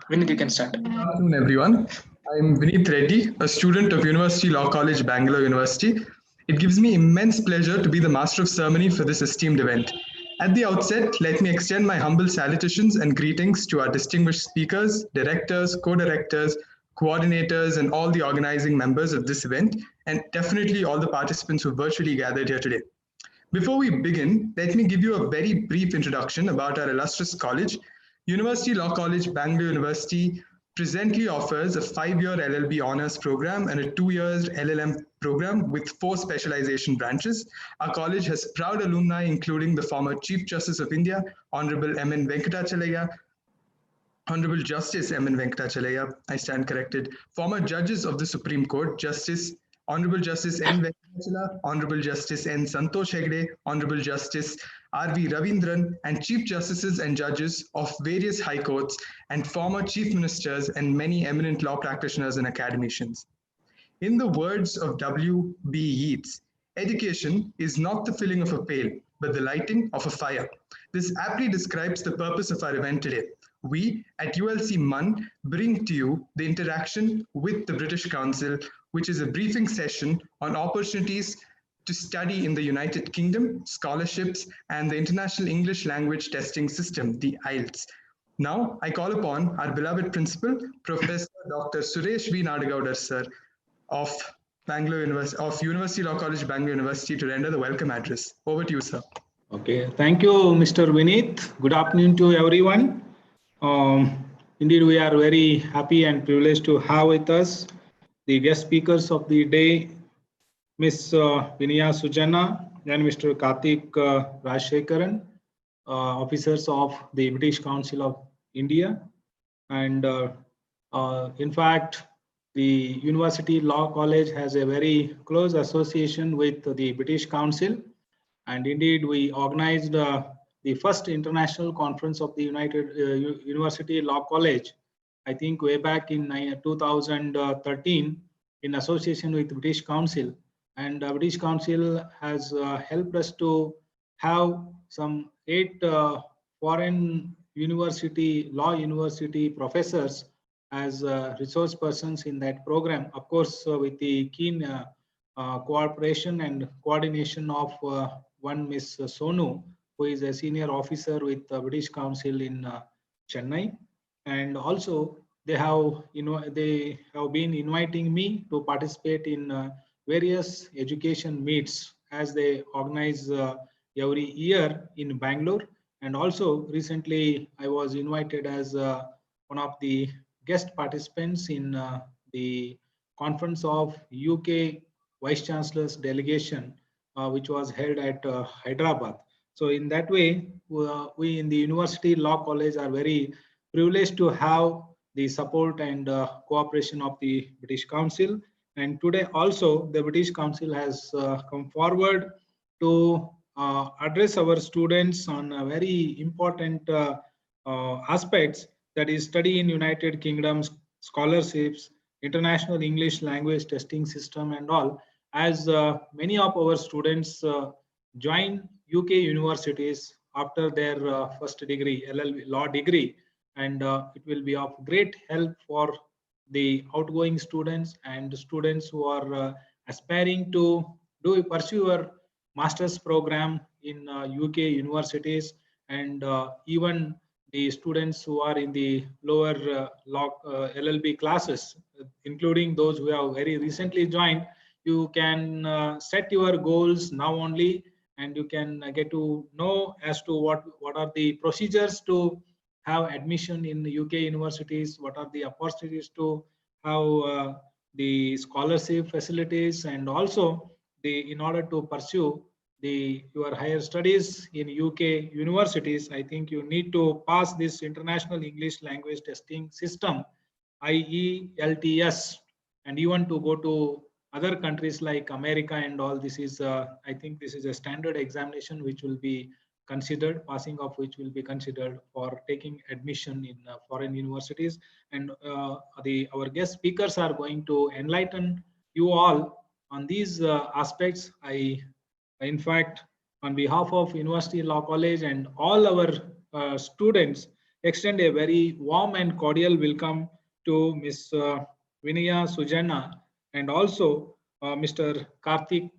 Vinith, you can start. Good afternoon, everyone. I'm Vinith Reddy, a student of University Law College, Bangalore University. It gives me immense pleasure to be the Master of Ceremony for this esteemed event. At the outset, let me extend my humble salutations and greetings to our distinguished speakers, directors, co-directors, coordinators, and all the organizing members of this event, and definitely all the participants who virtually gathered here today. Before we begin, let me give you a very brief introduction about our illustrious college. University Law College, Bangalore University presently offers a 5-year LLB honors program and a 2-year LLM program with 4 specialization branches. Our college has proud alumni, including the former Chief Justice of India, Honorable M.N. Venkatachalaya, Honorable Justice M.N. Venkatachalaya, I stand corrected, former judges of the Supreme Court, Honorable Justice N. Venkatachala, Honorable Justice N. Santosh Hegde, Honorable Justice R.V. Ravindran, and Chief Justices and Judges of various high courts, and former Chief Ministers and many eminent law practitioners and academicians. In the words of W.B. Yeats, education is not the filling of a pail, but the lighting of a fire. This aptly describes the purpose of our event today. We at ULC MUN bring to you the interaction with the British Council, which is a briefing session on opportunities to study in the United Kingdom, scholarships, and the International English Language Testing System, the IELTS. Now, I call upon our beloved principal, Professor Dr. Suresh V. Nadagoudar, sir, of University Law College, Bangalore University, to render the welcome address. Over to you, sir. Okay, thank you, Mr. Vinith. Good afternoon to everyone. Indeed, we are very happy and privileged to have with us the guest speakers of the day, Ms. Vinaya Sujana and Mr. Karthik Rajshekaran, officers of the British Council of India. And in fact, the University Law College has a very close association with the British Council. And indeed, we organized the first international conference of the University Law College, I think way back in 2013, in association with the British Council. And the British Council has helped us to have some 8 foreign law university professors as resource persons in that program, of course, with the keen cooperation and coordination of one Ms. Sonu, who is a senior officer with the British Council in Chennai. And also they have been inviting me to participate in various education meets as they organize every year in Bangalore. And also recently I was invited as one of the guest participants in the conference of UK Vice Chancellor's delegation, which was held at Hyderabad. So in that way, we in the University Law College are very privileged to have the support and cooperation of the British Council. And today also the British Council has come forward to address our students on a very important aspects, that is study in United Kingdom's scholarships, international English language testing system and all, as many of our students join UK universities after their first degree, LLB law degree, and it will be of great help for the outgoing students and students who are aspiring to pursue a master's program in UK universities, and even the students who are in the lower LLB classes, including those who have very recently joined. You can set your goals now only, and you can get to know as to what are the procedures to have admission in UK universities, what are the opportunities to have the scholarship facilities, and also in order to pursue your higher studies in UK universities, I think you need to pass this International English Language Testing System, IELTS, and even to go to other countries like America and all. This is I think this is a standard examination which will be considered, passing of which will be considered for taking admission in foreign universities. And our guest speakers are going to enlighten you all on these aspects. In fact, on behalf of University Law College and all our students, extend a very warm and cordial welcome to Ms. Vinaya Sujana and also Mr. Karthik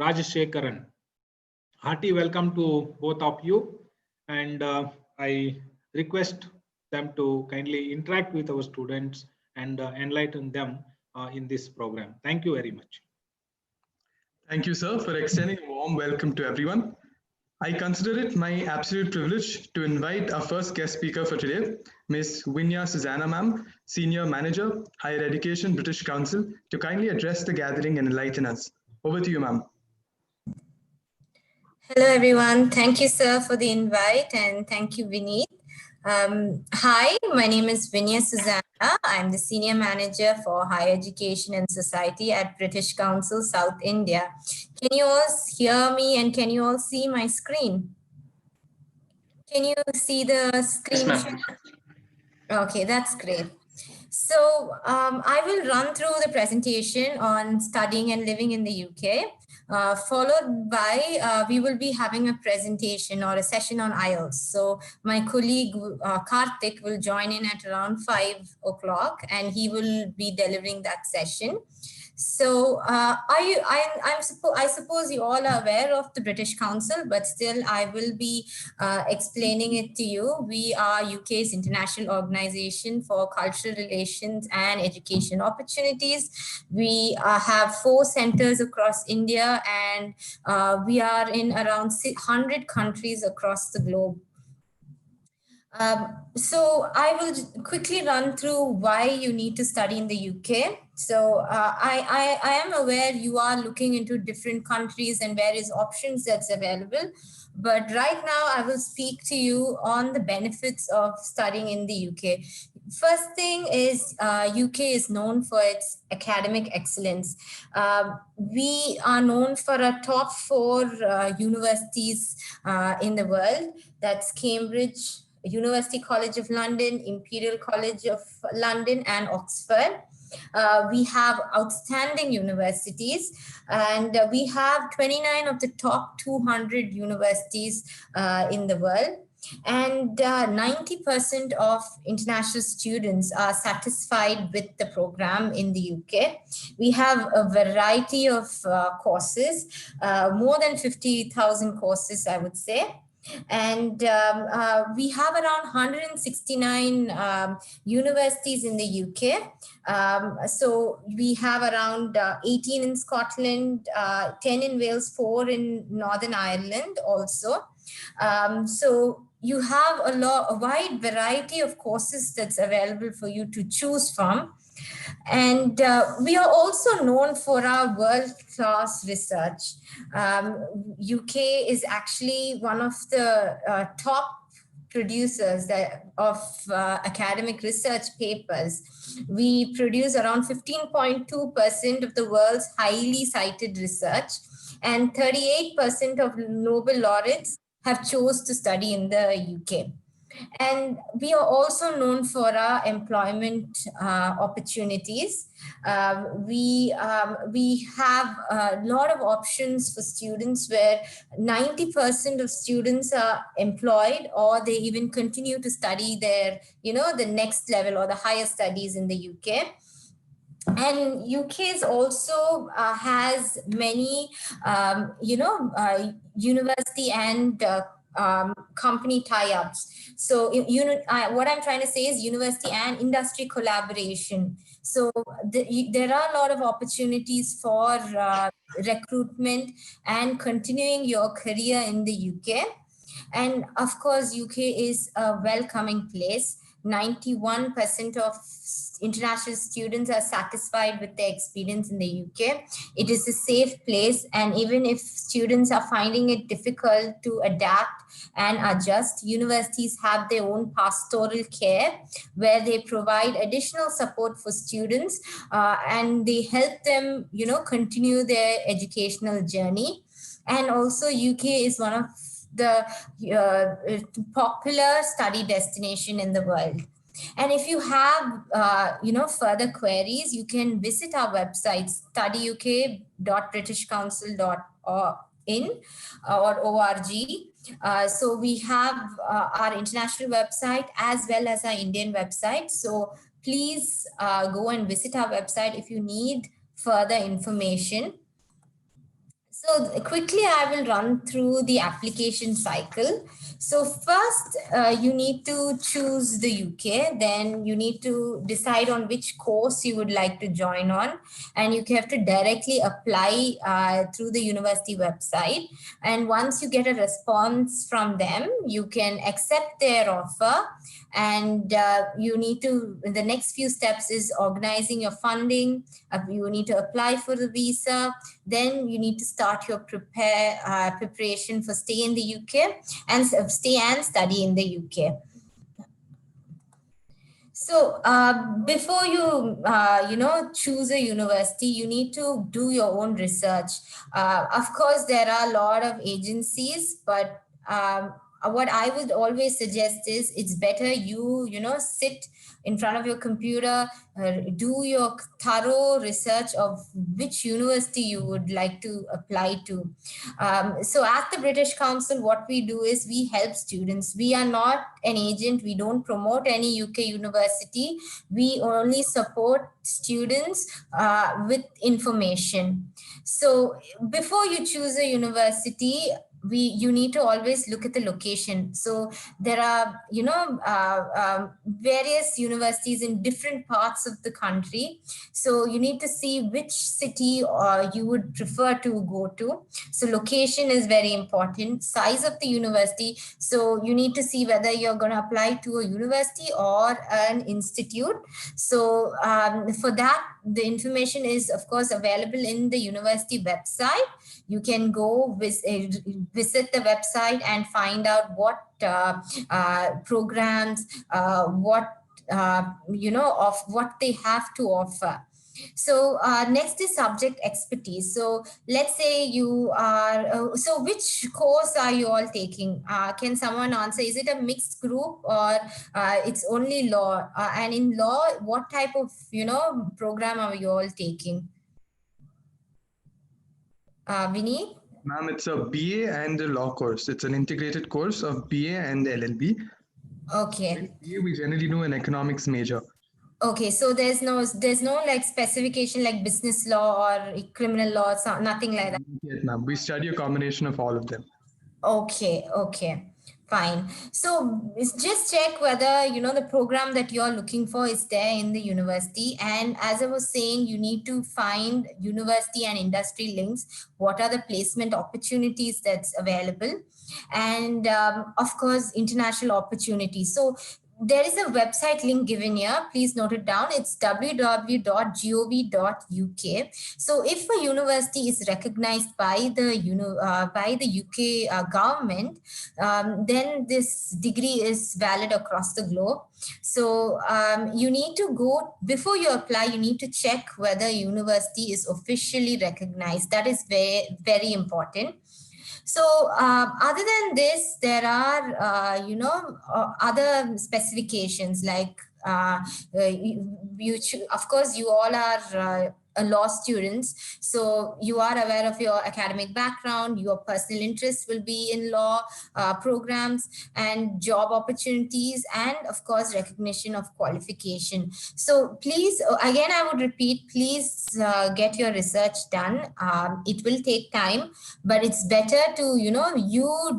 Rajashekaran. Hearty welcome to both of you, and I request them to kindly interact with our students and enlighten them in this program. Thank you very much. Thank you, sir, for extending a warm welcome to everyone. I consider it my absolute privilege to invite our first guest speaker for today, Ms. Vinya Susanna Ma'am, Senior Manager, Higher Education, British Council, to kindly address the gathering and enlighten us. Over to you, ma'am. Hello, everyone. Thank you, sir, for the invite, and thank you, Vineet. Hi, my name is Vinya Susanna. I'm the Senior Manager for Higher Education and Society at British Council, South India. Can you all hear me and can you all see my screen? Can you see the screen? Yes, ma'am. Okay, that's great. So I will run through the presentation on studying and living in the UK, followed by we will be having a presentation or a session on IELTS. So my colleague Karthik will join in at around 5 o'clock and he will be delivering that session. So I suppose you all are aware of the British Council, but still I will be explaining it to you. We are UK's international organization for cultural relations and education opportunities. We have 4 centers across India, and we are in around 100 countries across the globe. So I will quickly run through why you need to study in the UK. So I am aware you are looking into different countries and various options that's available. But right now I will speak to you on the benefits of studying in the UK. First thing is UK is known for its academic excellence. We are known for our top 4 universities in the world. That's Cambridge, University College of London, Imperial College of London, and Oxford. We have outstanding universities, and we have 29 of the top 200 universities in the world. And 90% of international students are satisfied with the program in the UK. We have a variety of courses, more than 50,000 courses, I would say. And we have around 169 universities in the UK. So we have around 18 in Scotland, 10 in Wales, 4 in Northern Ireland also. So you have a wide variety of courses that's available for you to choose from. And we are also known for our world-class research. UK is actually one of the top producers of academic research papers. We produce around 15.2% of the world's highly cited research, and 38% of Nobel laureates have chose to study in the UK. And we are also known for our employment opportunities. We have a lot of options for students where 90% of students are employed, or they even continue to study their, the next level or the higher studies in the UK. And UK also has many, university and company tie-ups. So what I'm trying to say is university and industry collaboration. So there are a lot of opportunities for recruitment and continuing your career in the UK. And of course, UK is a welcoming place. 91% of international students are satisfied with their experience in the UK. It is a safe place, and even if students are finding it difficult to adapt and adjust, universities have their own pastoral care where they provide additional support for students and they help them, continue their educational journey. And also UK is one of the popular study destination in the world. And if you have, further queries, you can visit our website, studyuk.britishcouncil.in or org. So we have our international website as well as our Indian website. So please go and visit our website if you need further information. So quickly, I will run through the application cycle. So first, you need to choose the UK. Then you need to decide on which course you would like to join on. And you have to directly apply through the university website. And once you get a response from them, you can accept their offer. And you need to, the next few steps is organizing your funding. You need to apply for the visa. Then you need to start your preparation for stay in the UK and stay and study in the UK. So before you choose a university, you need to do your own research. Of course, there are a lot of agencies, but what I would always suggest is it's better you sit in front of your computer, do your thorough research of which university you would like to apply to. So at the British Council, what we do is we help students. We are not an agent. We don't promote any UK university. We only support students with information. So before you choose a university, you need to always look at the location. So there are various universities in different parts of the country. So you need to see which city you would prefer to go to. So location is very important. Size of the university. So you need to see whether you're going to apply to a university or an institute. So for that, the information is of course available in the university website. You can go visit the website and find out what programs, what of what they have to offer. So next is subject expertise. So let's say you are, so which course are you all taking? Can someone answer? Is it a mixed group or it's only law? And in law, what type of, program are you all taking? Vinny? Ma'am, it's a BA and a law course. It's an integrated course of BA and LLB. Okay. BA, we generally do an economics major. Okay, so there's no like specification like business law or criminal law, nothing like that. Yes, ma'am. We study a combination of all of them. Okay, fine. So just check whether the program that you're looking for is there in the university. And as I was saying, you need to find university and industry links. What are the placement opportunities that's available? And of course, international opportunities. So there is a website link given here. Please note it down. It's www.gov.uk. So if a university is recognized by the UK government, then this degree is valid across the globe. So you need to go, before you apply, you need to check whether university is officially recognized. That is very, very important. So other than this, there are, other specifications like of course, you all are law students. So you are aware of your academic background, your personal interests will be in law programs and job opportunities, and of course, recognition of qualification. So please, again, I would repeat, please get your research done. It will take time, but it's better to, you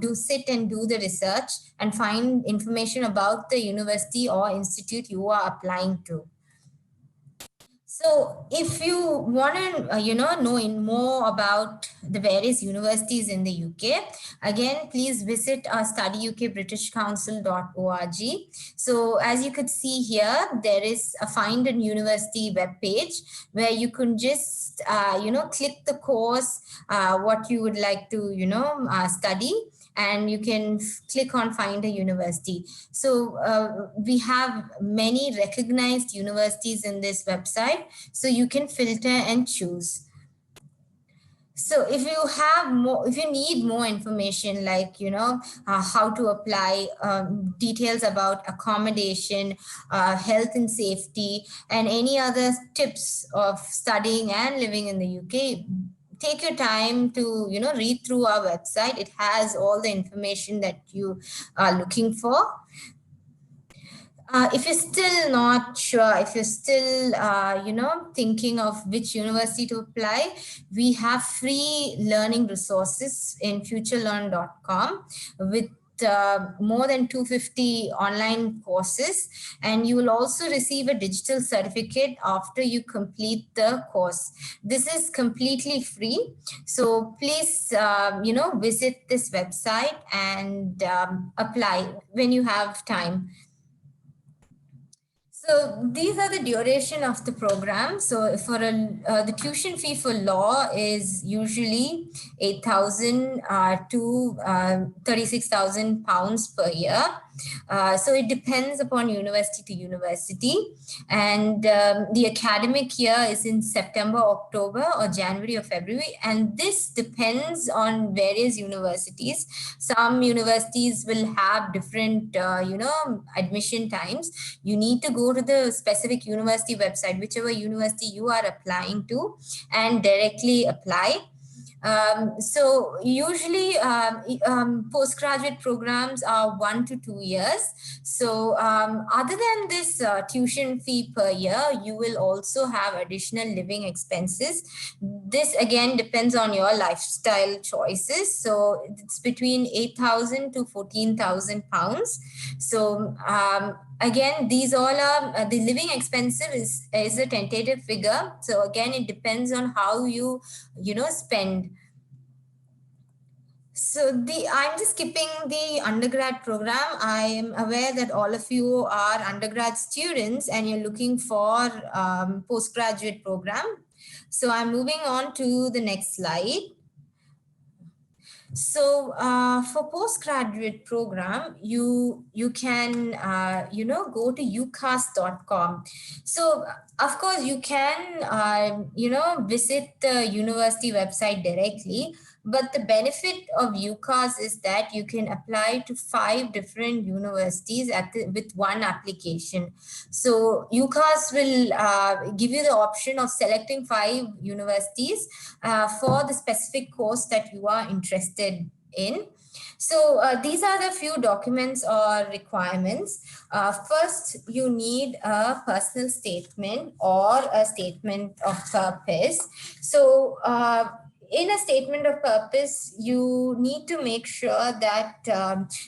do sit and do the research and find information about the university or institute you are applying to. So if you want to, know more about the various universities in the UK, again, please visit our studyukbritishcouncil.org. So as you could see here, there is a Find a University webpage where you can just, click the course, what you would like to, study, and you can click on Find a University. So we have many recognized universities in this website, so you can filter and choose. So if you have more, if you need more information, like, how to apply, details about accommodation, health and safety, and any other tips of studying and living in the UK, take your time to, read through our website. It has all the information that you are looking for. If you're still not sure, if you're still, thinking of which university to apply, we have free learning resources in futurelearn.com with more than 250 online courses, and you will also receive a digital certificate after you complete the course. This is completely free, so please visit this website and apply when you have time. So these are the duration of the program. So for the tuition fee for law is usually 8,000 to 36,000 pounds per year. So it depends upon university to university, and the academic year is in September, October, or January or February, and this depends on various universities. Some universities will have different admission times. You need to go to the specific university website, whichever university you are applying to, and directly apply. So usually postgraduate programs are 1 to 2 years. So other than this tuition fee per year, you will also have additional living expenses. This again depends on your lifestyle choices. So it's between 8,000 to 14,000 pounds. So again, these all are the living expensive is a tentative figure. So again, it depends on how you spend. So I'm just skipping the undergrad program. I am aware that all of you are undergrad students and you're looking for postgraduate program. So I'm moving on to the next slide. So for postgraduate program, you can go to ucas.com. So of course you can visit the university website directly, but the benefit of UCAS is that you can apply to 5 different universities with one application. So UCAS will give you the option of selecting 5 universities for the specific course that you are interested in. So these are the few documents or requirements. First, you need a personal statement or a statement of purpose. So in a statement of purpose, you need to make sure that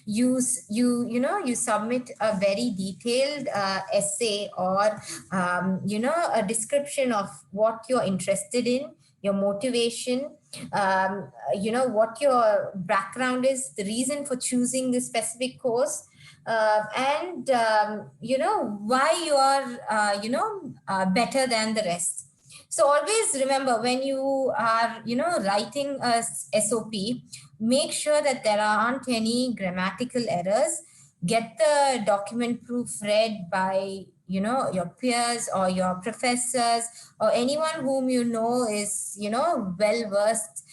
you submit a very detailed essay or a description of what you're interested in, your motivation, what your background is, the reason for choosing this specific course, and why you are better than the rest. So always remember, when you are writing a SOP, make sure that there aren't any grammatical errors. Get the document proofread by your peers or your professors or anyone whom you know is well versed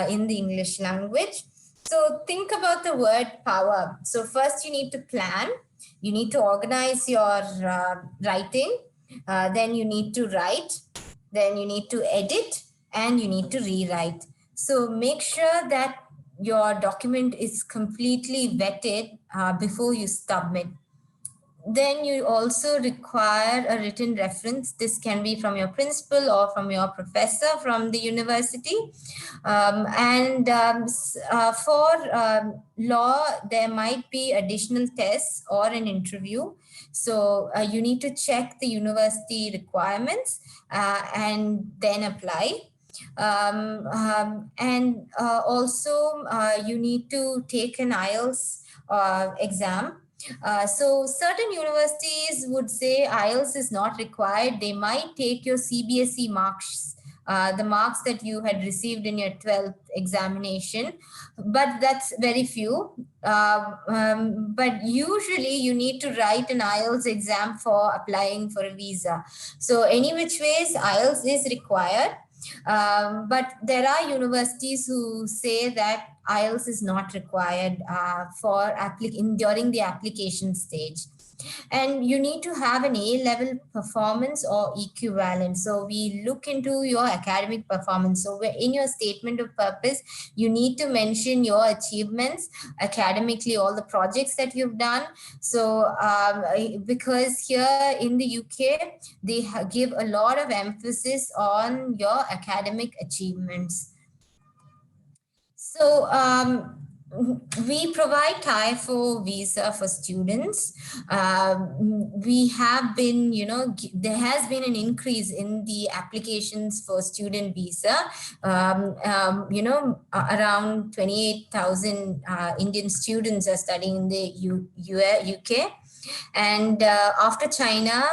in the English language. So think about the word power. So first you need to plan, you need to organize your writing, then you need to write, then you need to edit, and you need to rewrite. So make sure that your document is completely vetted before you submit. Then you also require a written reference. This can be from your principal or from your professor from the university. For law, there might be additional tests or an interview. So you need to check the university requirements and then apply. Also, you need to take an IELTS exam. So certain universities would say IELTS is not required. They might take your CBSE marks, the marks that you had received in your 12th examination, but that's very few. But usually you need to write an IELTS exam for applying for a visa. So any which ways, IELTS is required. But there are universities who say that IELTS is not required during the application stage. And you need to have an A-level performance or equivalent. So we look into your academic performance. So in your statement of purpose, you need to mention your achievements academically, all the projects that you've done. So because here in the UK, they give a lot of emphasis on your academic achievements. So we provide Tier 4 visa for students. We have been, there has been an increase in the applications for student visa. Around 28,000 Indian students are studying in the UK. And after China,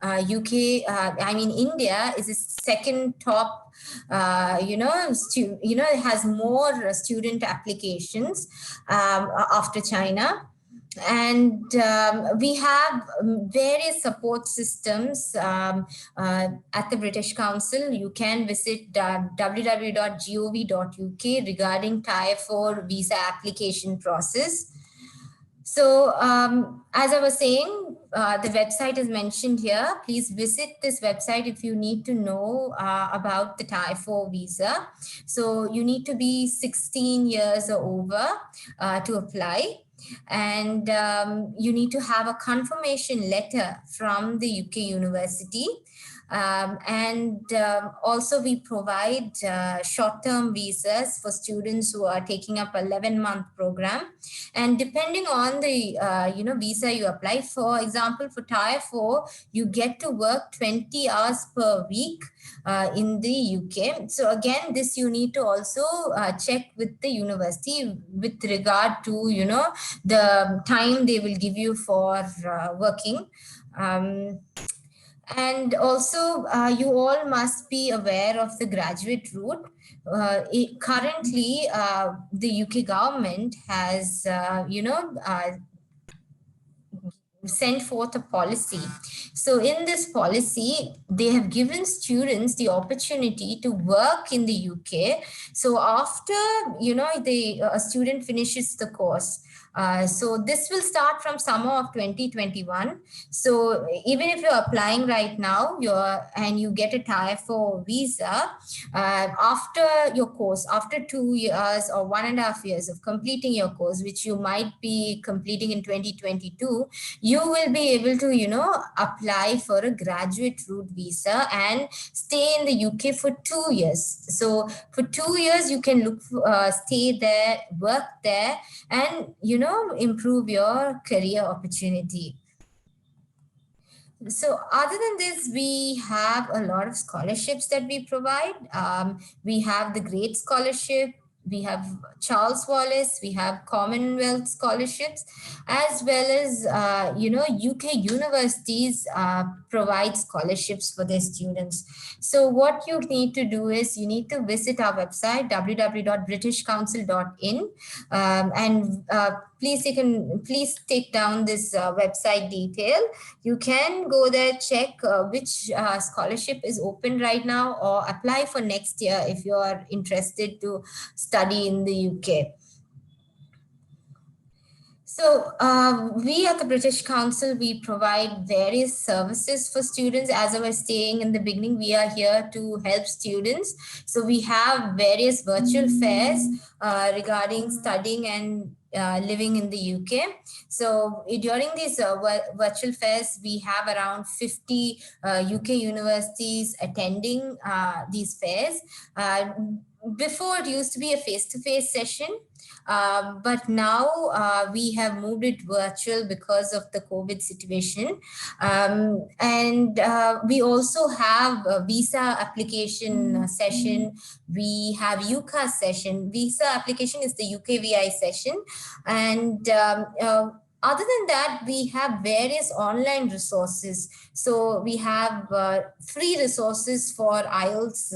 India is the second top. It has more student applications after China. And we have various support systems at the British Council. You can visit www.gov.uk regarding Tier 4 visa application process. So as I was saying, the website is mentioned here. Please visit this website if you need to know about the Tier 4 visa. So you need to be 16 years or over to apply. And you need to have a confirmation letter from the UK university. Also we provide short-term visas for students who are taking up 11-month program. And depending on the visa you apply, for example, for Tier 4, you get to work 20 hours per week in the UK. So again, this you need to also check with the university with regard to, the time they will give you for working. And also, you all must be aware of the graduate route. Currently, the UK government has, sent forth a policy. So in this policy, they have given students the opportunity to work in the UK. So after, a student finishes the course, so this will start from summer of 2021. So even if you're applying right now, and you get a Tier 4 visa, after your course, after 2 years or 1.5 years of completing your course, which you might be completing in 2022, you will be able to, apply for a graduate route visa and stay in the UK for 2 years. So for 2 years, you can stay there, work there, and, improve your career opportunity. So other than this, we have a lot of scholarships that we provide. We have the Great Scholarship, we have Charles Wallace, we have Commonwealth scholarships, as well as, UK universities provide scholarships for their students. So what you need to do is you need to visit our website, www.britishcouncil.in, and please take down this website detail. You can go there, check which scholarship is open right now, or apply for next year if you are interested to study in the UK. So we at the British Council, we provide various services for students. As I was saying in the beginning, we are here to help students. So we have various virtual fairs regarding studying and living in the UK. So during these virtual fairs, we have around 50 UK universities attending these fairs. Before, it used to be a face-to-face session. But now we have moved it virtual because of the COVID situation. And we also have a visa application session. We have UCAS session. Visa application is the UKVI session. And other than that, we have various online resources. So we have free resources for IELTS,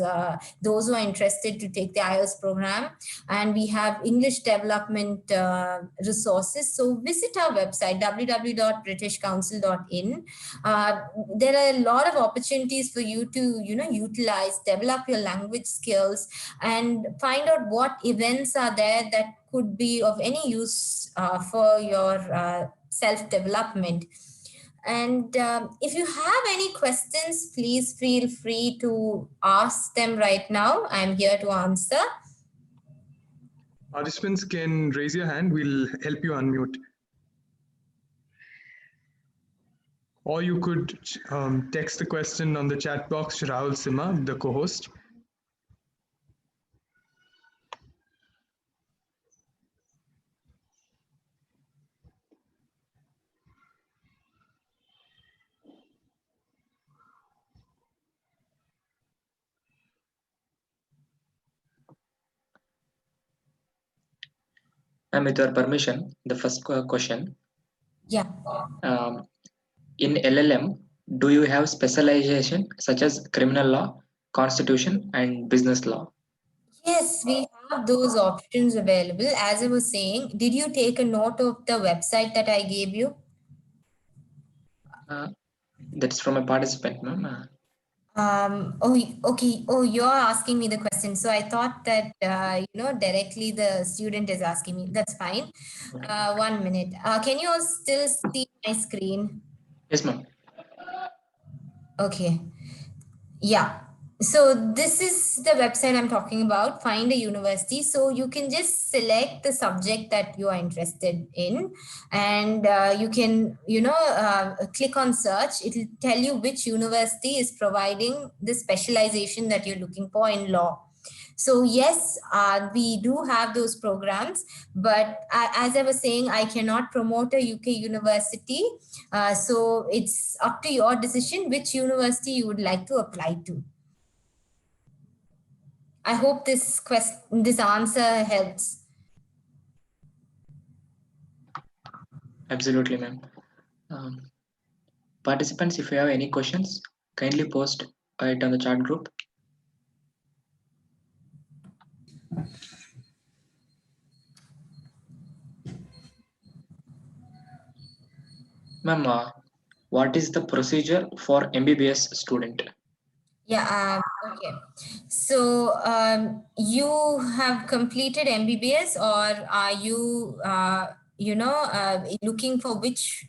those who are interested to take the IELTS program. And we have English development resources. So visit our website, www.britishcouncil.in. There are a lot of opportunities for you to, utilize, develop your language skills, and find out what events are there that could be of any use for your self-development. And if you have any questions, please feel free to ask them right now. I'm here to answer. Participants can raise your hand. We'll help you unmute. Or you could text the question on the chat box to Rahul Sima, the co-host. And with your permission, the first question. Yeah. In LLM, do you have specialization such as criminal law, constitution, and business law? Yes, we have those options available. As I was saying, did you take a note of the website that I gave you? That's from a participant, ma'am. Okay. Oh, you're asking me the question. So I thought that, directly the student is asking me. That's fine. 1 minute. Can you still see my screen? Yes, ma'am. Okay. Yeah. So this is the website I'm talking about, Find a University. So you can just select the subject that you are interested in, and you can, click on search. It will tell you which university is providing the specialization that you're looking for in law. So yes, we do have those programs, but as I was saying, I cannot promote a UK university. So it's up to your decision which university you would like to apply to. I hope this answer helps. Absolutely, ma'am. Participants, if you have any questions, kindly post it on the chat group. Ma'am, what is the procedure for MBBS student? Yeah, okay. So you have completed MBBS, or are you, looking for which,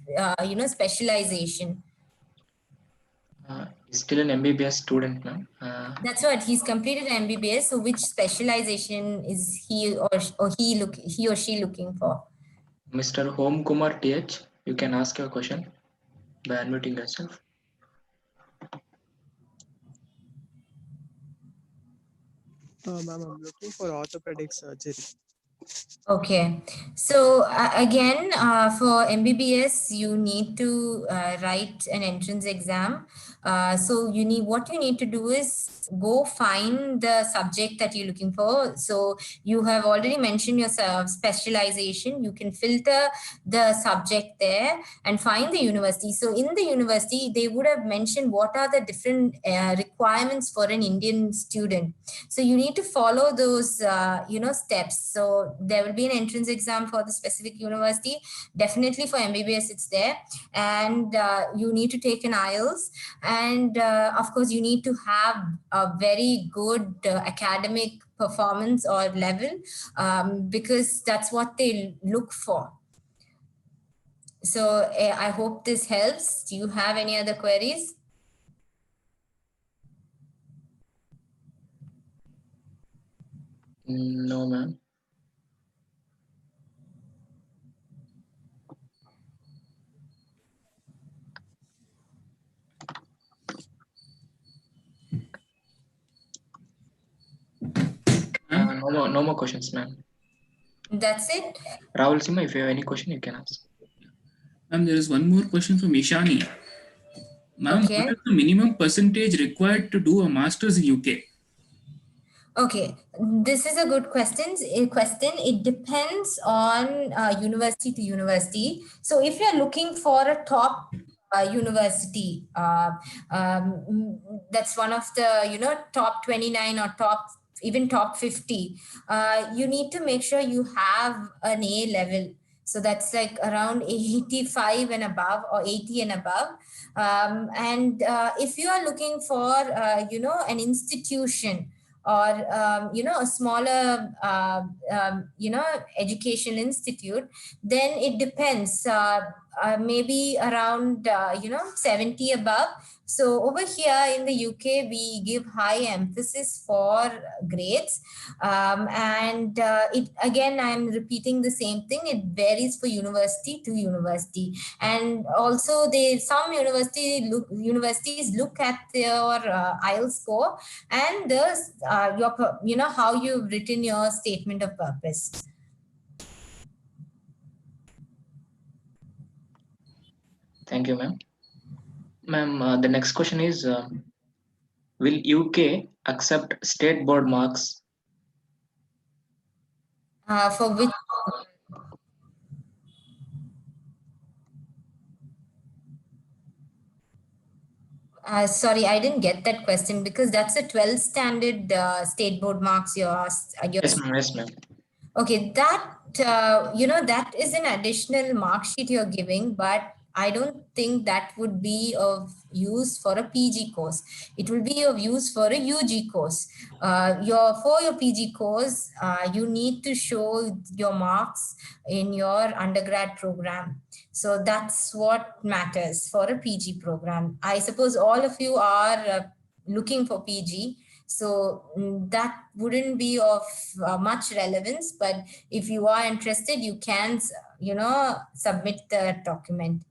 specialization? Still an MBBS student, ma'am. That's what, he's completed MBBS. So which specialization is he or she looking for? Mr. Home Kumar TH, you can ask your question by unmuting yourself. Ma'am, I'm looking for orthopedic surgery. Okay, so again, for MBBS, you need to write an entrance exam. So what you need to do is go find the subject that you're looking for. So you have already mentioned your specialization. You can filter the subject there and find the university. So in the university, they would have mentioned what are the different requirements for an Indian student. So you need to follow those, steps. So there will be an entrance exam for the specific university. Definitely for MBBS, it's there. And you need to take an IELTS. And of course, you need to have a very good academic performance or level, because that's what they look for. So I hope this helps. Do you have any other queries? No, ma'am. No more questions, ma'am. That's it. Rahul Sima, if you have any question, you can ask. Ma'am, there is one more question from Ishani. Ma'am, Okay. what is the minimum percentage required to do a master's in UK? Okay, this is a good question. It depends on university to university. So if you're looking for a top university, that's one of the, top 29 or top 50, you need to make sure you have an A level. So that's like around 85 and above, or 80 and above. And if you are looking for, an institution, or a smaller educational institute, then it depends. maybe around 70 above. So over here in the UK, we give high emphasis for grades, and it again, I'm repeating the same thing. It varies for university to university, and also some universities look at your IELTS score and how you've written your statement of purpose. Thank you, ma'am. Ma'am, the next question is, will UK accept state board marks? For which? Sorry, I didn't get that question, because that's a 12th standard state board marks Yes, ma'am. Yes, ma'am. Okay, that that is an additional mark sheet you're giving, but I don't think that would be of use for a PG course. It will be of use for a UG course. For your PG course, you need to show your marks in your undergrad program. So that's what matters for a PG program. I suppose all of you are looking for PG. So that wouldn't be of much relevance, but if you are interested, you can, submit the document.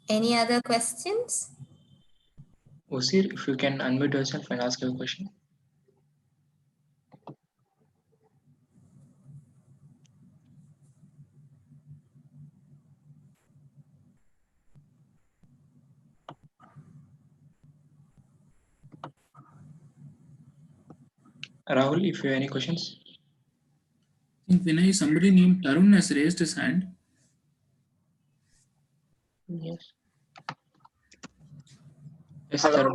Any other questions? Usir, if you can unmute yourself and ask your question. Rahul, if you have any questions. I think Vinay, somebody named Tarun has raised his hand. Yes. Yes, Tarun.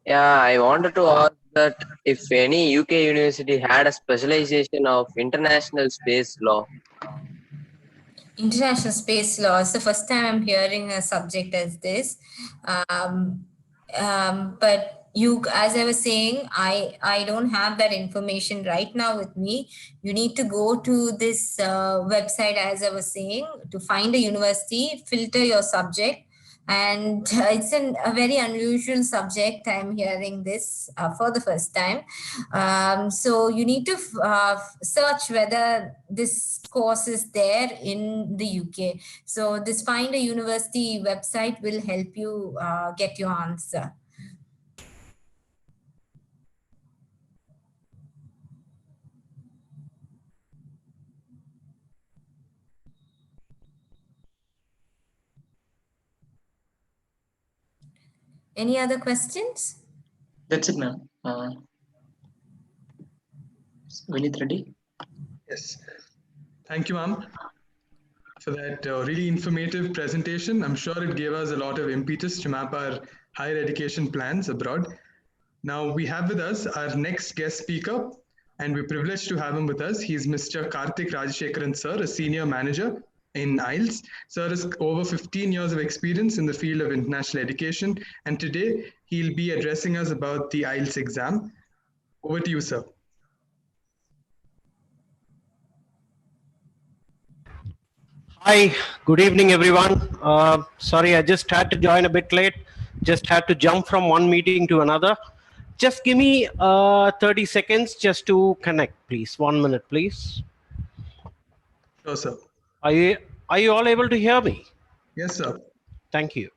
Yeah, I wanted to ask that if any UK university had a specialization of international space law. International space law is the first time I'm hearing a subject as this. But as I was saying, I don't have that information right now with me. You need to go to this website, as I was saying, to find a university, filter your subject. And it's a very unusual subject. I'm hearing this for the first time. So you need to search whether this course is there in the UK. So this Find a University website will help you get your answer. Any other questions? That's it, ma'am. Vinith ready? Yes. Thank you, ma'am, for that really informative presentation. I'm sure it gave us a lot of impetus to map our higher education plans abroad. Now we have with us our next guest speaker, and we're privileged to have him with us. He's Mr. Karthik Rajashekaran, sir, a senior manager in IELTS. Sir has over 15 years of experience in the field of international education, and today he'll be addressing us about the IELTS exam. Over to you, sir. Hi, good evening, everyone. Sorry, I just had to join a bit late. Just had to jump from one meeting to another. Just give me 30 seconds just to connect, please. 1 minute, please. Sure, sir. Are you all able to hear me? Yes, sir. Thank you.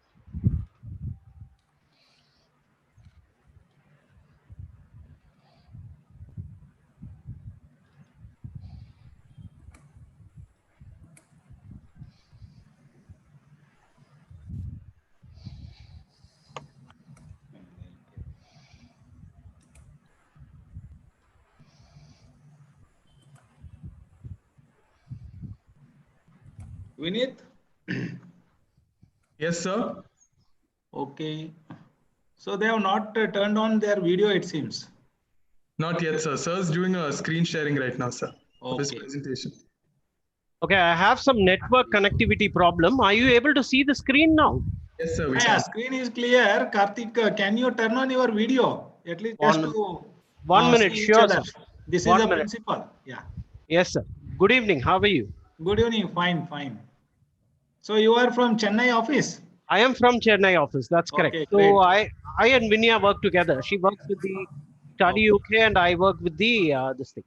Vinith? Yes, sir. Okay. So they have not turned on their video, it seems. Not yet, sir. Sir's doing a screen sharing right now, sir, of his Okay. presentation. Okay, I have some network connectivity problem. Are you able to see the screen now? Yes, sir. We Yeah, can. screen is clear. Karthik, can you turn on your video? At least One just minute. to 1 minute, see each sure, other. sir. This is 1 the minute. principle. Yeah. Yes, sir. Good evening. How are you? Good evening. Fine, fine. So you are from Chennai office? I am from Chennai office. That's correct. Okay, So great. I and Vinya work together. She works with the Study Okay. UK, and I work with the this thing,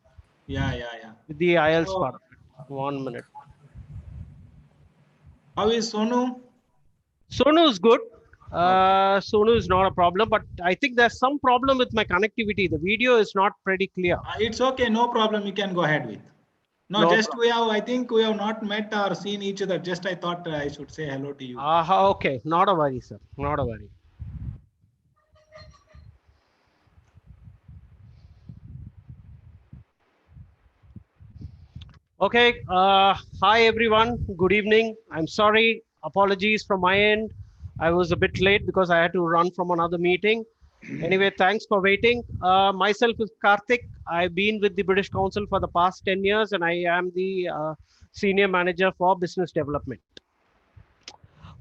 Yeah, yeah, yeah. with the IELTS So part of it. 1 minute. how is Sonu? Sonu is good. Okay. Sonu is not a problem, but I think there's some problem with my connectivity. The video is not pretty clear. It's okay, no problem. You can go ahead with. No, No just problem. we have, I think we have not met or seen each other. Just I thought I should say hello to you. Okay. Not a worry, sir. Not a worry. Okay. Hi, everyone. Good evening. I'm sorry. Apologies from my end. I was a bit late because I had to run from another meeting. Anyway, thanks for waiting. Myself is Karthik. I've been with the British Council for the past 10 years, and I am the Senior Manager for Business Development.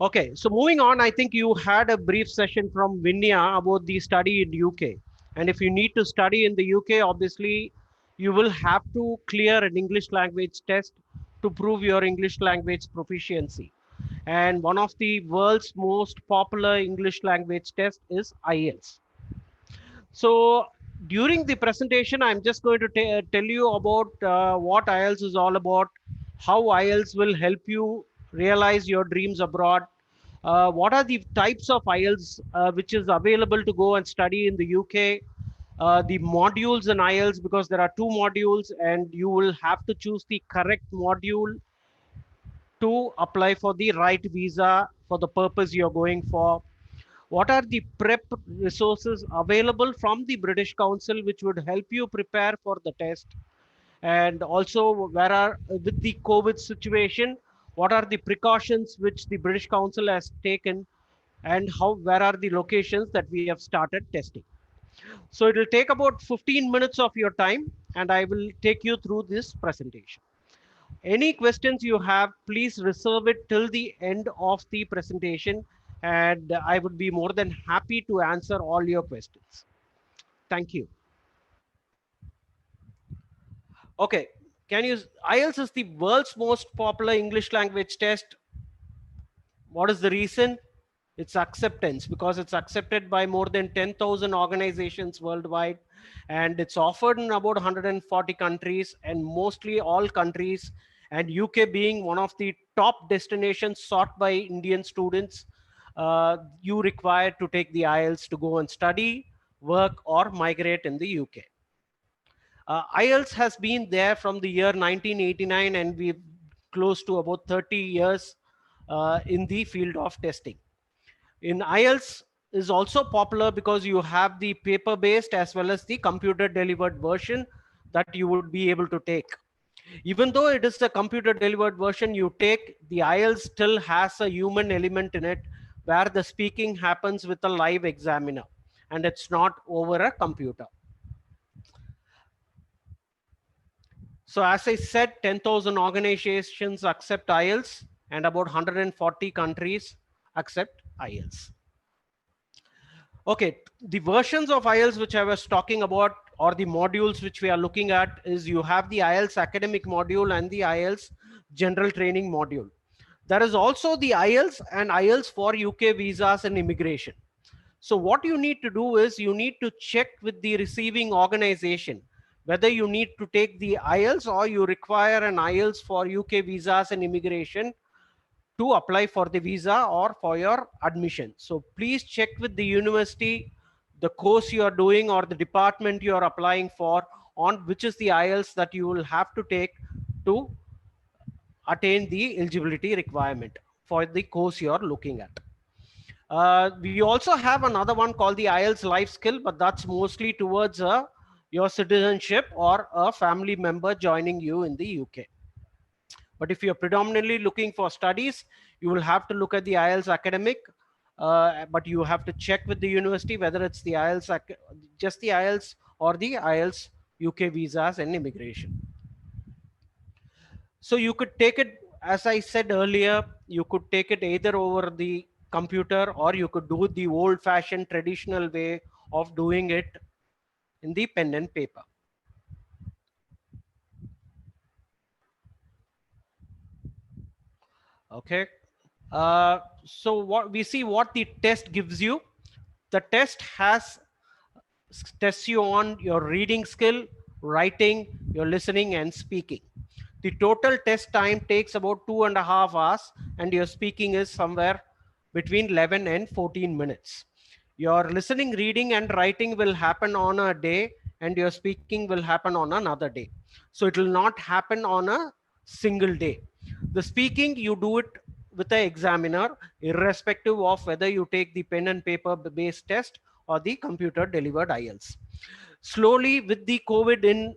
Okay, so moving on, I think you had a brief session from Vinya about the study in UK. And if you need to study in the UK, obviously, you will have to clear an English language test to prove your English language proficiency. And one of the world's most popular English language test is IELTS. So during the presentation, I'm just going to tell you about what IELTS is all about, how IELTS will help you realize your dreams abroad, what are the types of IELTS which is available to go and study in the UK, the modules in IELTS, because there are two modules and you will have to choose the correct module to apply for the right visa for the purpose you're going for. What are the prep resources available from the British Council which would help you prepare for the test? And also, where are, with the COVID situation, what are the precautions which the British Council has taken, and where are the locations that we have started testing? So it will take about 15 minutes of your time, and I will take you through this presentation. Any questions you have, please reserve it till the end of the presentation, and I would be more than happy to answer all your questions. Thank you. Okay, IELTS is the world's most popular English language test. What is the reason? It's acceptance, because it's accepted by more than 10,000 organizations worldwide, and it's offered in about 140 countries, and mostly all countries, and UK being one of the top destinations sought by Indian students. You require to take the IELTS to go and study, work, or migrate in the UK. IELTS has been there from the year 1989, and we've close to about 30 years in the field of testing. In IELTS is also popular because you have the paper-based as well as the computer-delivered version that you would be able to take. Even though it is the computer-delivered version you take, the IELTS still has a human element in it where the speaking happens with a live examiner, and it's not over a computer. So as I said, 10,000 organizations accept IELTS and about 140 countries accept IELTS. Okay, the versions of IELTS which I was talking about, or the modules which we are looking at, is you have the IELTS academic module and the IELTS general training module. There is also the IELTS and IELTS for UK visas and immigration. So what you need to do is you need to check with the receiving organization whether you need to take the IELTS or you require an IELTS for UK visas and immigration to apply for the visa or for your admission. So please check with the university, the course you are doing or the department you are applying for, on which is the IELTS that you will have to take to attain the eligibility requirement for the course you are looking at. We also have another one called the IELTS life skill, but that's mostly towards your citizenship or a family member joining you in the UK. But if you're predominantly looking for studies, you will have to look at the IELTS academic, but you have to check with the university whether it's the IELTS, just the IELTS or the IELTS UK visas and immigration. So you could take it, as I said earlier, you could take it either over the computer or you could do the old fashioned traditional way of doing it in the pen and paper. Okay. So what we see, what the test gives you. The test tests you on your reading skill, writing, your listening and speaking. The total test time takes about 2.5 hours, and your speaking is somewhere between 11 and 14 minutes. Your listening, reading and writing will happen on a day, and your speaking will happen on another day. So it will not happen on a single day. The speaking, you do it with the examiner, irrespective of whether you take the pen and paper based test or the computer delivered IELTS. Slowly, with the COVID in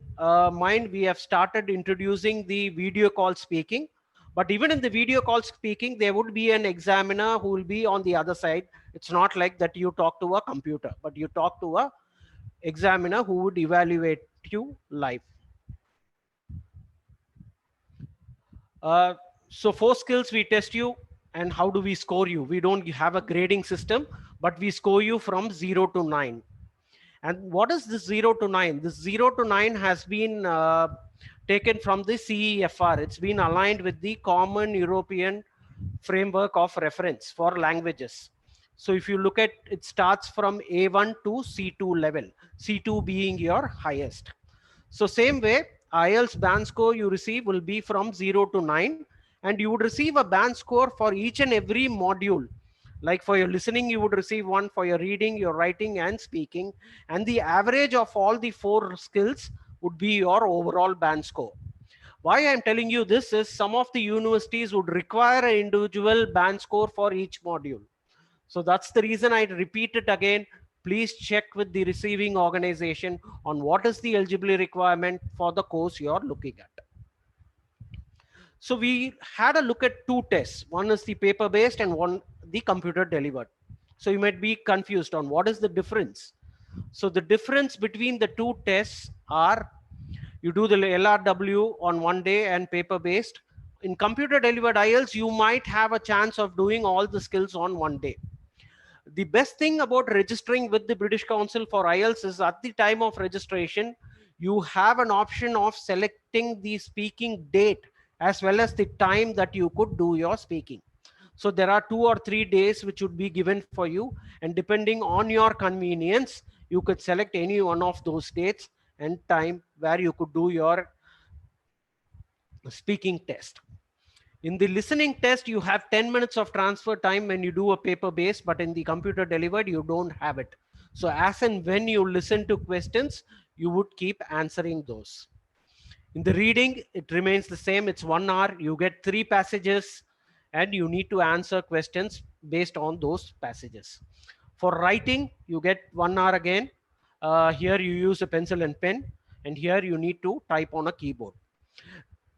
mind, we have started introducing the video call speaking. But even in the video call speaking, there would be an examiner who will be on the other side. It's not like that you talk to a computer, but you talk to a examiner who would evaluate you live. So 4 skills we test you. And how do we score you? We don't have a grading system, but we score you from 0 to 9. And what is this 0 to 9? This 0 to 9 has been taken from the CEFR. It's been aligned with the Common European Framework of Reference for Languages. So if you look at, it starts from A1 to C2 level, C2 being your highest. So same way, IELTS band score you receive will be from 0 to 9, and you would receive a band score for each and every module. Like for your listening, you would receive one, for your reading, your writing and speaking, and the average of all the 4 skills would be your overall band score. Why I'm telling you this is some of the universities would require an individual band score for each module. So that's the reason I repeat it again. Please check with the receiving organization on what is the eligibility requirement for the course you're looking at. So we had a look at 2 tests. One is the paper based and one the computer delivered. So you might be confused on what is the difference. So the difference between the 2 tests are, you do the LRW on one day and paper based. In computer delivered IELTS, you might have a chance of doing all the skills on one day. The best thing about registering with the British Council for IELTS is at the time of registration, you have an option of selecting the speaking date as well as the time that you could do your speaking. So there are 2 or 3 days which would be given for you, and depending on your convenience, you could select any one of those dates and time where you could do your speaking test. In the listening test, you have 10 minutes of transfer time when you do a paper based, but in the computer delivered, you don't have it. So as and when you listen to questions, you would keep answering those. In the reading, it remains the same. It's 1 hour. You get 3 passages and you need to answer questions based on those passages. For writing, you get 1 hour again. Here you use a pencil and pen, and here you need to type on a keyboard.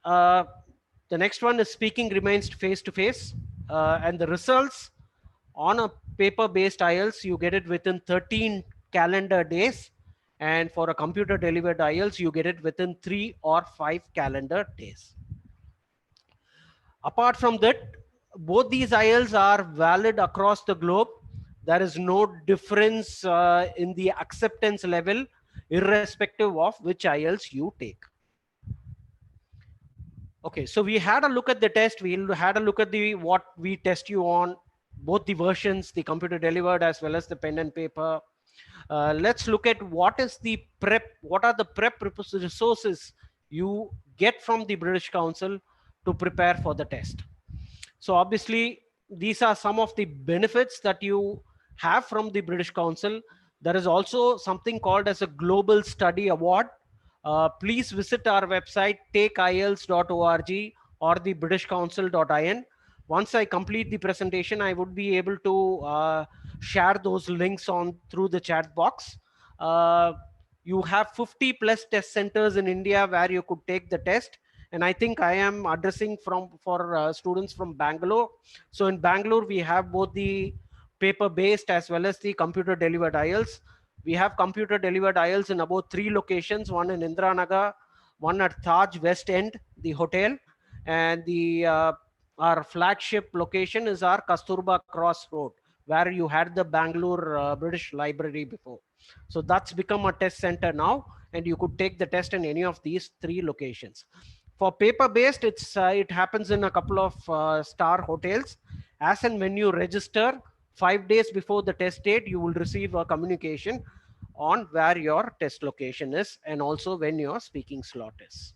The next one is speaking remains face to face, and the results on a paper based IELTS, you get it within 13 calendar days, and for a computer delivered IELTS, you get it within 3 or 5 calendar days. Apart from that, both these IELTS are valid across the globe. There is no difference in the acceptance level, irrespective of which IELTS you take. Okay, so we had a look at the test. We had a look at the what we test you on, both the versions, the computer delivered as well as the pen and paper. Let's look at what is the prep. What are the prep resources you get from the British Council to prepare for the test? So obviously, these are some of the benefits that you have from the British Council. There is also something called as a Global Study Award. Please visit our website, takeielts.org or the britishcouncil.in. Once I complete the presentation, I would be able to share those links on through the chat box. You have 50 plus test centers in India where you could take the test. And I think I am addressing for students from Bangalore. So in Bangalore, we have both the paper-based as well as the computer-delivered IELTS. We have computer-delivered IELTS in about 3 locations, one in Indiranagar, one at Taj West End, the hotel, and our flagship location is our Kasturba Cross Road, where you had the Bangalore British Library before. So that's become a test center now, and you could take the test in any of these 3 locations. For paper based, it happens in a couple of star hotels. As and when you register, 5 days before the test date, you will receive a communication on where your test location is and also when your speaking slot is.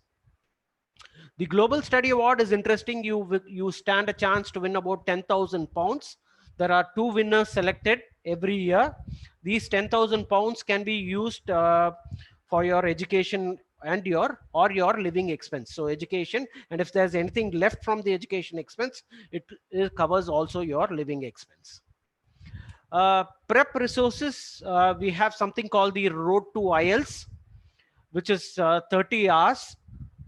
The Global Study Award is interesting. You stand a chance to win about £10,000. There are 2 winners selected every year. These £10,000 can be used for your education and your living expense. So education, and if there's anything left from the education expense, it covers also your living expense. Prep resources, we have something called the Road to IELTS, which is 30 hours.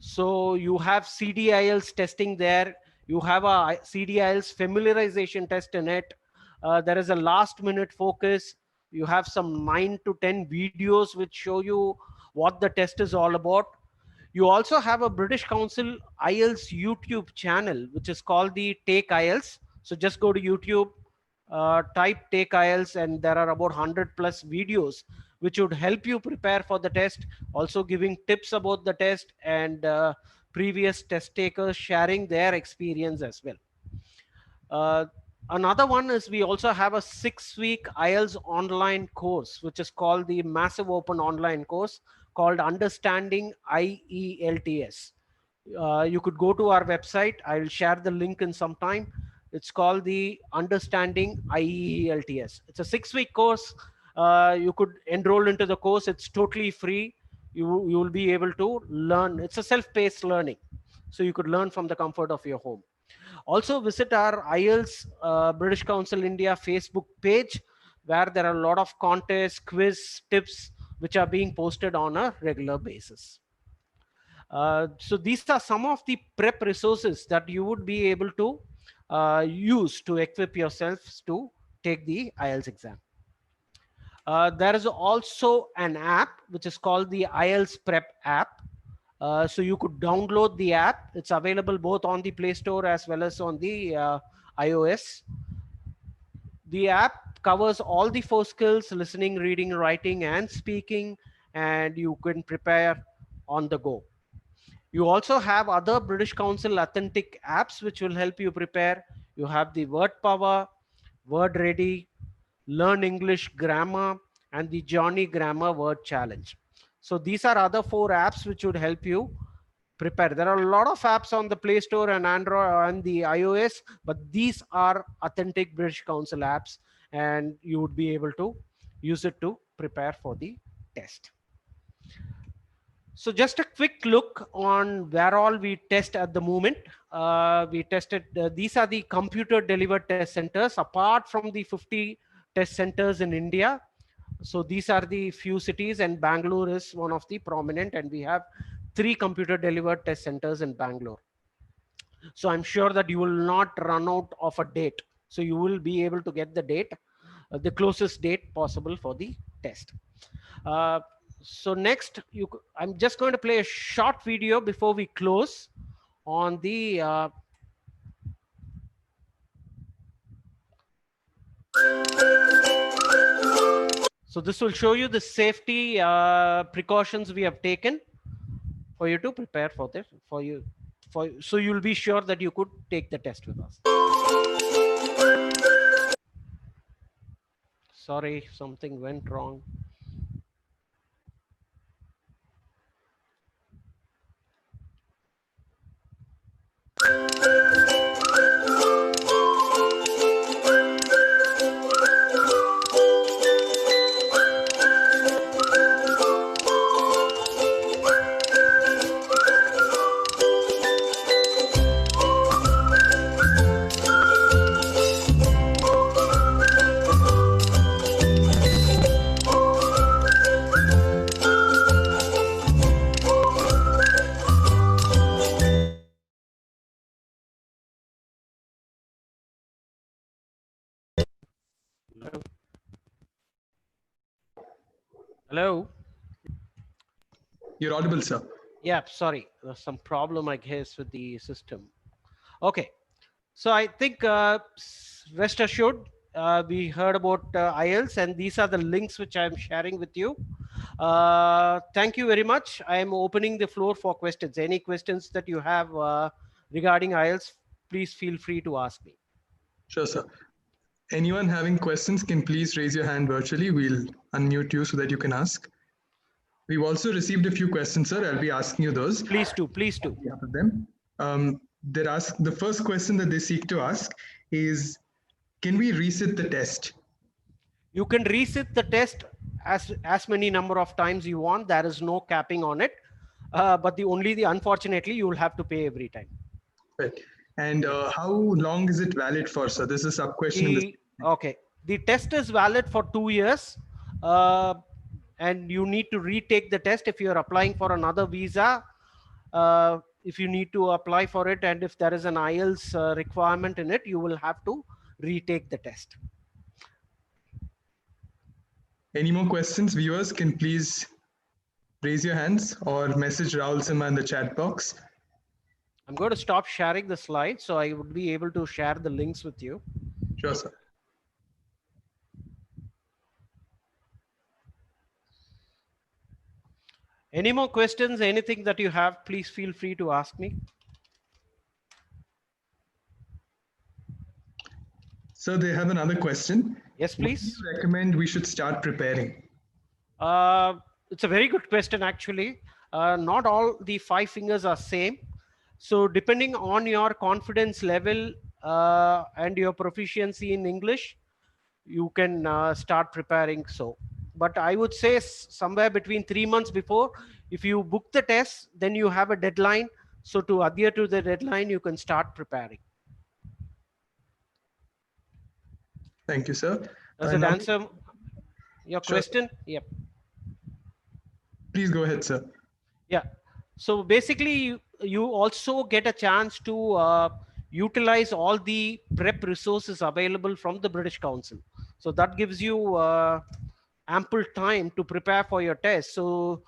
So you have CDIELTS testing there. You have a CDIELTS familiarization test in it. There is a last minute focus. You have some 9 to 10 videos which show you what the test is all about. You also have a British Council IELTS YouTube channel, which is called the Take IELTS. So just go to YouTube, type Take IELTS, and there are about 100 plus videos which would help you prepare for the test, also giving tips about the test, and previous test takers sharing their experience as well. Another one is we also have a 6-week IELTS online course, which is called the Massive Open Online course called Understanding IELTS. You could go to our website. I will share the link in some time. It's called the Understanding IELTS. It's a 6-week course. You could enroll into the course. It's totally free. You will be able to learn. It's a self-paced learning. So you could learn from the comfort of your home. Also visit our IELTS British Council India Facebook page, where there are a lot of contests, quiz, tips, which are being posted on a regular basis. So these are some of the prep resources that you would be able to use to equip yourselves to take the IELTS exam. There is also an app which is called the IELTS Prep app. So you could download the app. It's available both on the Play Store as well as on the iOS. The app covers all the 4 skills: listening, reading, writing, and speaking, and you can prepare on the go. You also have other British Council authentic apps which will help you prepare. You have the Word Power, Word Ready, Learn English Grammar, and the Johnny Grammar Word Challenge. So these are other 4 apps which would help you prepare. There are a lot of apps on the Play Store and Android and the iOS, but these are authentic British Council apps, and you would be able to use it to prepare for the test. So just a quick look on where all we test at the moment. We tested, these are the computer delivered test centers apart from the 50 test centers in India. So these are the few cities, and Bangalore is one of the prominent, and we have 3 computer delivered test centers in Bangalore. So I'm sure that you will not run out of a date. So you will be able to get the date, the closest date possible for the test. So next, I'm just going to play a short video before we close on the so this will show you the safety precautions we have taken for you to prepare for this, so you'll be sure that you could take the test with us. Sorry, something went wrong. Hello? You're audible, sir. Yeah, sorry. There's some problem, I guess, with the system. Okay. So I think rest assured, we heard about IELTS, and these are the links which I'm sharing with you. Thank you very much. I am opening the floor for questions. Any questions that you have regarding IELTS, please feel free to ask me. Sure, sir. Anyone having questions can please raise your hand virtually. We'll unmute you so that you can ask. We've also received a few questions, sir. I'll be asking you those. Please do, please do. Of them. The first question that they seek to ask is, can we resit the test? You can resit the test as many number of times you want. There is no capping on it. But unfortunately, you will have to pay every time. Right. And how long is it valid for, sir? This is a sub question. Okay. The test is valid for 2 years. And you need to retake the test if you are applying for another visa. If you need to apply for it, and if there is an IELTS requirement in it, you will have to retake the test. Any more questions? Viewers can please raise your hands or message Rahul Simha in the chat box. I'm going to stop sharing the slide so I would be able to share the links with you. Sure, sir. Any more questions? Anything that you have, please feel free to ask me. So they have another question. Yes, please. What do you recommend we should start preparing? It's a very good question, actually. Not all the 5 fingers are same. So depending on your confidence level and your proficiency in English, you can start preparing. But I would say somewhere between 3 months before, if you book the test, then you have a deadline. So to adhere to the deadline, you can start preparing. Thank you, sir. Does it answer your question? Yep. Please go ahead, sir. Yeah. So basically, you also get a chance to utilize all the prep resources available from the British Council. So that gives you ample time to prepare for your test. So,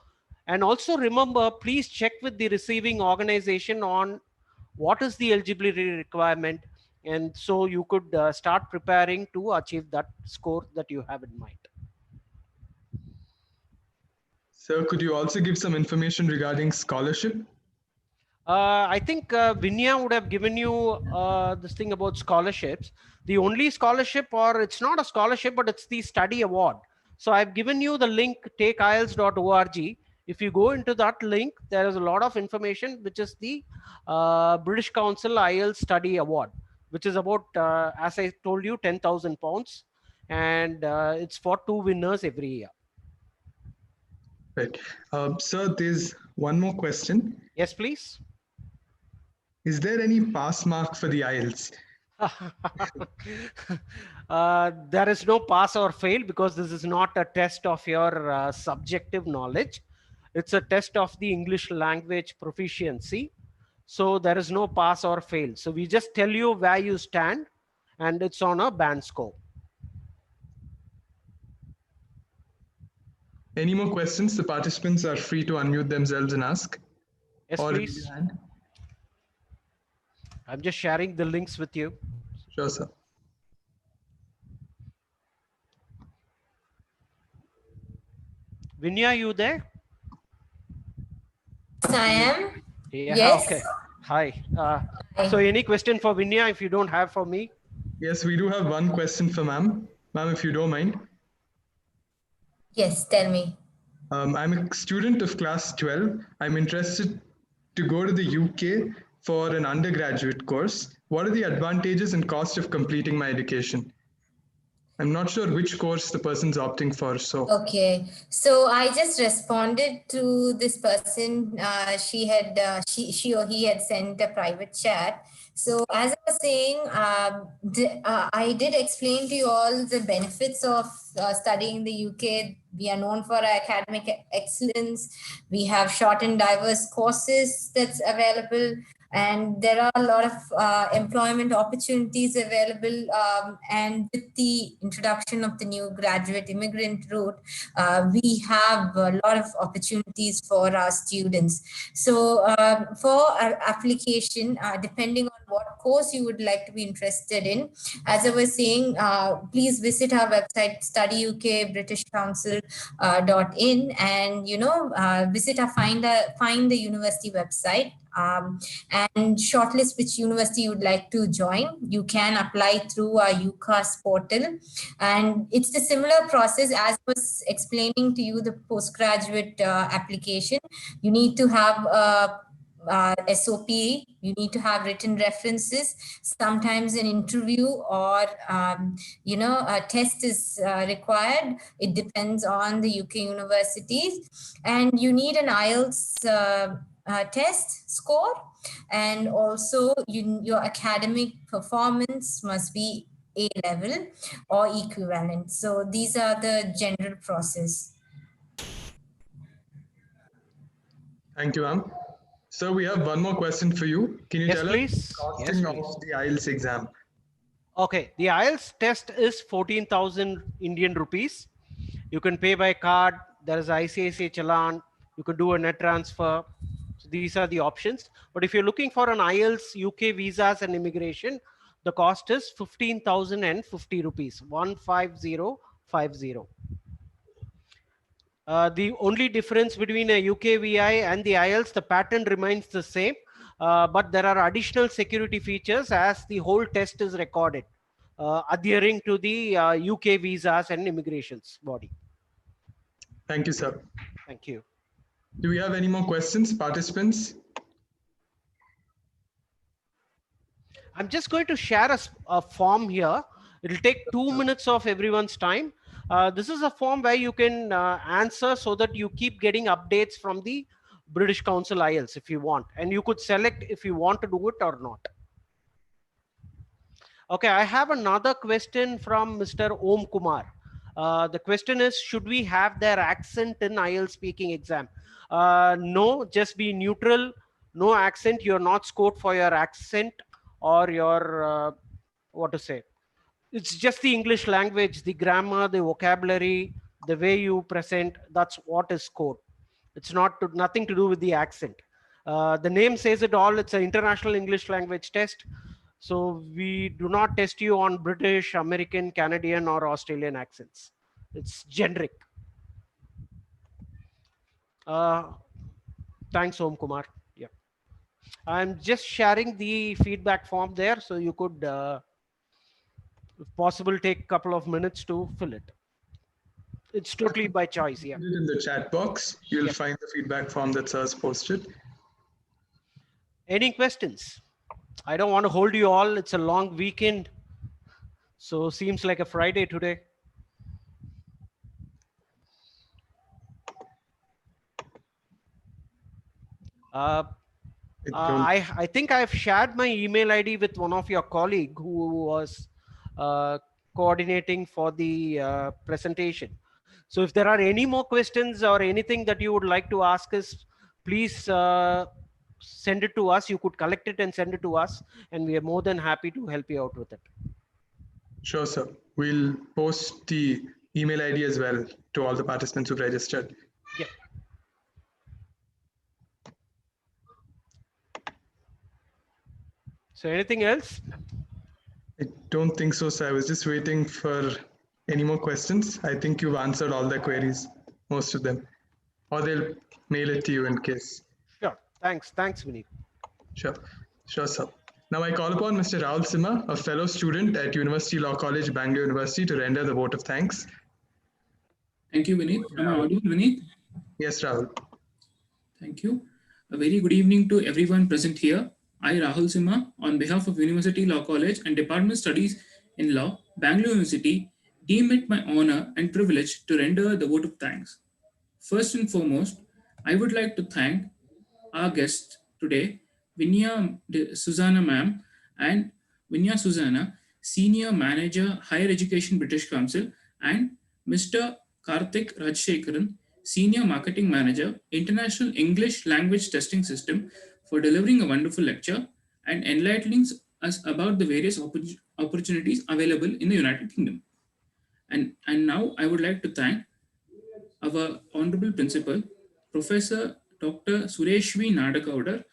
and also remember, please check with the receiving organization on what is the eligibility requirement. And so you could start preparing to achieve that score that you have in mind. Sir, could you also give some information regarding scholarship? I think Vinya would have given you this thing about scholarships. The only scholarship, or it's not a scholarship, but it's the study award. So I've given you the link, takeielts.org. If you go into that link, there is a lot of information, which is the British Council IELTS Study Award, which is about, as I told you, £10,000. And it's for 2 winners every year. Right. Sir, there's one more question. Yes, please. Is there any pass mark for the IELTS? There is no pass or fail, because this is not a test of your subjective knowledge. It's a test of the English language proficiency. So there is no pass or fail. So we just tell you where you stand, and it's on a band score. Any more questions? The participants are free to unmute themselves and ask. Yes, please. I'm just sharing the links with you. Sure, sir. Vinya, you there? Yes, I am. Yeah, yes. Okay. Hi. So any question for Vinya if you don't have for me? Yes, we do have one question for ma'am. Ma'am, if you don't mind. Yes, tell me. I'm a student of class 12. I'm interested to go to the UK for an undergraduate course. What are the advantages and cost of completing my education? I'm not sure which course the person's opting for. So okay, so I just responded to this person. She or he had sent a private chat. So as I was saying, I did explain to you all the benefits of studying in the UK. We are known for our academic excellence. We have short and diverse courses that's available. And there are a lot of employment opportunities available. And with the introduction of the new graduate immigrant route, we have a lot of opportunities for our students. So for our application, depending on what course you would like to be interested in. As I was saying, please visit our website, Study UK British Council .in, and visit our find the university website, and shortlist which university you would like to join. You can apply through our UCAS portal, and it's the similar process as I was explaining to you, the postgraduate application. You need to have SOP, you need to have written references, sometimes an interview or a test is required. It depends on the UK universities, and you need an IELTS test score, and also your academic performance must be A level or equivalent. So these are the general process. Thank you, ma'am. So we have one more question for you. Can you Yes, tell please. us the costing Yes, please. of the IELTS exam? Okay, the IELTS test is 14,000 Indian rupees. You can pay by card. There is ICICI Challan. You could do a net transfer. So these are the options. But if you're looking for an IELTS UK visas and immigration, the cost is 15,050 rupees, 15050. The only difference between a UKVI and the IELTS, the pattern remains the same, but there are additional security features as the whole test is recorded, adhering to the UK visas and immigrations body. Thank you, sir. Thank you. Do we have any more questions, participants? I'm just going to share a form here. It'll take 2 minutes of everyone's time. This is a form where you can answer so that you keep getting updates from the British Council IELTS if you want. And you could select if you want to do it or not. Okay, I have another question from Mr. Om Kumar. The question is, should we have their accent in IELTS speaking exam? No, just be neutral. No accent. You're not scored for your accent or your, what to say. It's just the English language, the grammar, the vocabulary, the way you present. That's what is scored. It's nothing to do with the accent. The name says it all. It's an international English language test. So we do not test you on British, American, Canadian, or Australian accents. It's generic. Thanks, Om Kumar. Yeah, I'm just sharing the feedback form there, so you could, if possible, take a couple of minutes to fill it. It's totally by choice. Yeah. In the chat box, you'll find the feedback form that sir's posted. Any questions? I don't want to hold you all. It's a long weekend. So seems like a Friday today. I think I've shared my email ID with one of your colleague who was coordinating for the presentation. So if there are any more questions or anything that you would like to ask us, please send it to us. You could collect it and send it to us, and we are more than happy to help you out with it. Sure, sir. We'll post the email ID as well to all the participants who've registered. Yeah. So anything else? I don't think so, sir. I was just waiting for any more questions. I think you've answered all their queries, most of them. Or they'll mail it to you in case. Sure. Thanks, Vineet. Sure, sir. Now I call upon Mr. Rahul Simha, a fellow student at University Law College, Bangalore University, to render the vote of thanks. Thank you, Vineet. Am I audible, Vineet? Yes, Rahul. Thank you. A very good evening to everyone present here. I, Rahul Simha, on behalf of University Law College and Department of Studies in Law, Bangalore University, deem it my honor and privilege to render the vote of thanks. First and foremost, I would like to thank our guests today, Vinya Susanna ma'am and Vinya Susanna, Senior Manager, Higher Education, British Council, and Mr. Karthik Rajshekaran, Senior Marketing Manager, International English Language Testing System, for delivering a wonderful lecture and enlightening us about the various opportunities available in the United Kingdom. And now I would like to thank our Honorable Principal, Professor Dr. Sureshvi Nadakaudar,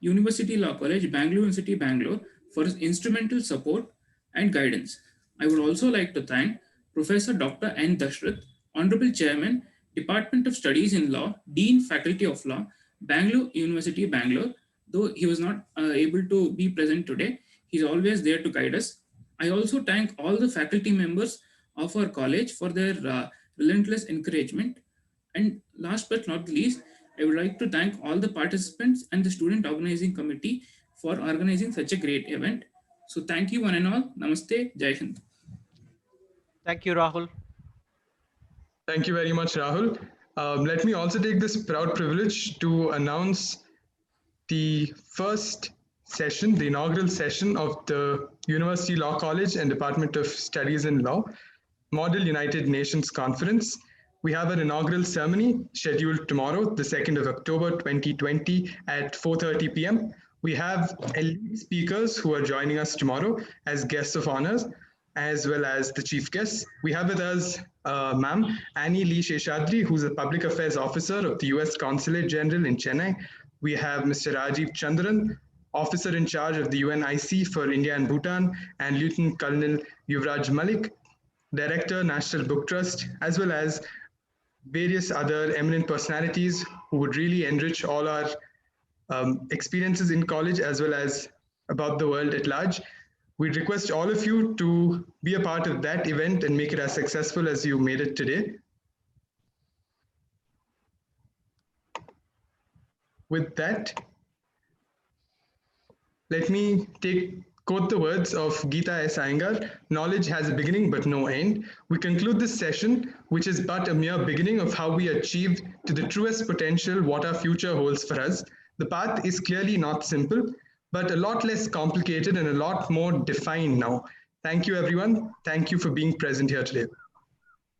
University Law College, Bangalore University, Bangalore, for his instrumental support and guidance. I would also like to thank Professor Dr. N. Dashrath, Honorable Chairman, Department of Studies in Law, Dean Faculty of Law, Bangalore University, Bangalore. Though he was not able to be present today, he's always there to guide us. I also thank all the faculty members of our college for their relentless encouragement. And last but not least, I would like to thank all the participants and the student organizing committee for organizing such a great event. So thank you one and all. Namaste. Jai Hind. Thank you, Rahul. Thank you very much, Rahul. Let me also take this proud privilege to announce the first session, the inaugural session of the University Law College and Department of Studies in Law Model United Nations Conference. We have an inaugural ceremony scheduled tomorrow, the 2nd of October 2020 at 4:30 p.m. We have elite speakers who are joining us tomorrow as guests of honors, as well as the chief guests. We have with us Ma'am Annie Lee Sheshadri, who's a Public Affairs Officer of the US Consulate General in Chennai. We have Mr. Rajiv Chandran, Officer in charge of the UNIC for India and Bhutan, and Lieutenant Colonel Yuvraj Malik, Director, National Book Trust, as well as various other eminent personalities who would really enrich all our experiences in college as well as about the world at large. We'd request all of you to be a part of that event and make it as successful as you made it today. With that, let me quote the words of Geeta S. Iyengar, knowledge has a beginning but no end. We conclude this session, which is but a mere beginning of how we achieve to the truest potential what our future holds for us. The path is clearly not simple, but a lot less complicated and a lot more defined now. Thank you, everyone. Thank you for being present here today.